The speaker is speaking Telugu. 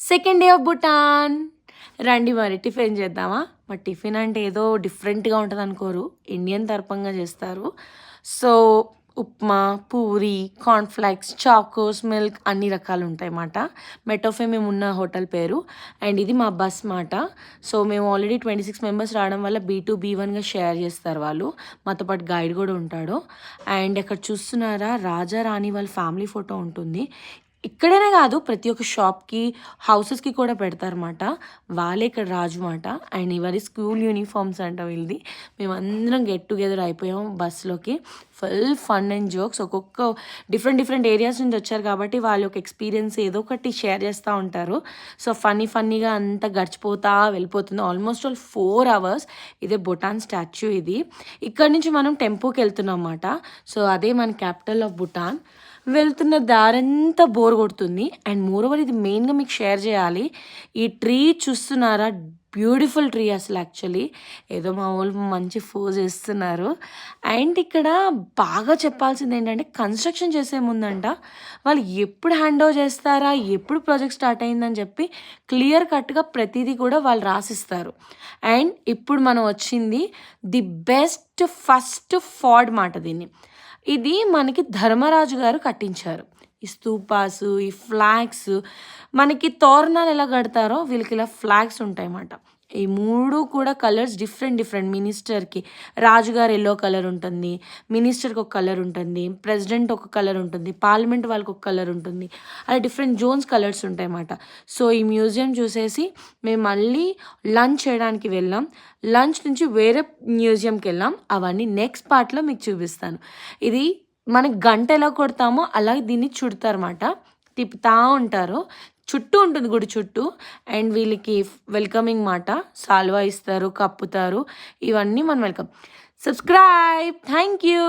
Second day of Bhutan. రండి మరి టిఫిన్ చేద్దామా? మరి టిఫిన్ అంటే ఏదో డిఫరెంట్గా ఉంటుంది అనుకోరు, ఇండియన్ తరపంగా చేస్తారు. So upma, puri, cornflakes, Chocos, milk అన్ని రకాలు ఉంటాయి అన్నమాట. మెటోఫే మేము ఉన్న హోటల్ పేరు. అండ్ ఇది మా బస్ మాట. సో మేము ఆల్రెడీ 26 మెంబర్స్ రావడం వల్ల B2B1గా షేర్ చేస్తారు వాళ్ళు. మాతో పాటు గైడ్ కూడా ఉంటాడు. అండ్ ఇక్కడ చూస్తున్నారా, రాజా రాణి వాళ్ళ ఫ్యామిలీ ఫోటో ఉంటుంది. ఇక్కడనే కాదు, ప్రతి ఒక్క షాప్కి, హౌసెస్కి కూడా పెడతారన్నమాట. వాళ్ళే ఇక్కడ రాజు మాట. అండ్ ఇవన్నీ స్కూల్ యూనిఫామ్స్ అంట వీళ్ళది. మేమందరం గెట్ టుగెదర్ అయిపోయాం బస్సులోకి. Full fun and jokes. ఒక్కొక్క డిఫరెంట్ ఏరియాస్ నుంచి వచ్చారు కాబట్టి వాళ్ళు ఒక ఎక్స్పీరియన్స్ ఏదో ఒకటి షేర్ చేస్తూ ఉంటారు. సో ఫన్నీగా అంతా గడిచిపోతా వెళ్ళిపోతుంది. Almost 4 hours. ఇదే భూటాన్ స్టాచ్యూ ఇది. ఇక్కడ నుంచి మనం టెంపోకి వెళ్తున్నాం అన్నమాట. సో అదే మన క్యాపిటల్ ఆఫ్ భూటాన్. వెళ్తున్న దారంతా బోర్ కొడుతుంది. అండ్ మోరోవర్ ఇది మెయిన్గా మీకు షేర్ చేయాలి. ఈ ట్రీ చూస్తున్నారా, బ్యూటిఫుల్ ట్రీ అసలు. యాక్చువల్లీ ఏదో మా వాళ్ళు మంచి ఫోజ్ చేస్తున్నారు. అండ్ ఇక్కడ బాగా చెప్పాల్సింది ఏంటంటే, కన్స్ట్రక్షన్ చేసే ముందంట వాళ్ళు ఎప్పుడు హ్యాండ్ ఓవర్ చేస్తారా, ఎప్పుడు ప్రాజెక్ట్ స్టార్ట్ అయిందని చెప్పి క్లియర్ కట్గా ప్రతిదీ కూడా వాళ్ళు రాసిస్తారు. అండ్ ఇప్పుడు మనం వచ్చింది ది బెస్ట్ ఫస్ట్ ఫార్డ్ మాట. దీన్ని ఇది మనకి ధర్మరాజు గారు కట్టించారు. ఈ స్తూపాసు, ఈ ఫ్లాగ్స్, మనకి తోరణాలు ఎలా కడతారో వీళ్ళకి ఇలా ఫ్లాగ్స్ ఉంటాయన్నమాట. ఈ 3 కూడా కలర్స్ డిఫరెంట్. మినిస్టర్కి రాజుగారు ఎల్లో కలర్ ఉంటుంది, మినిస్టర్కి ఒక కలర్ ఉంటుంది, ప్రెసిడెంట్ ఒక కలర్ ఉంటుంది, పార్లమెంట్ వాళ్ళకి ఒక కలర్ ఉంటుంది. అలా డిఫరెంట్ జోన్స్ కలర్స్ ఉంటాయన్నమాట. సో ఈ మ్యూజియం చూసేసి మేము మళ్ళీ లంచ్ చేయడానికి వెళ్ళాం. లంచ్ నుంచి వేరే మ్యూజియంకి వెళ్ళాం. అవన్నీ నెక్స్ట్ పార్ట్లో మీకు చూపిస్తాను. ఇది మనకి గంట ఎలా కొడతామో అలా దీన్ని చుడతారన్నమాట. తిప్పుతూ ఉంటారు. చుట్టూ ఉంటుంది గుడి చుట్టూ. అండ్ వీళ్ళకి వెల్కమింగ్ మాట, సాల్వా ఇస్తారు, కప్పుతారు. ఇవన్నీ మనం వెల్కమ్. సబ్స్క్రైబ్. Thank you.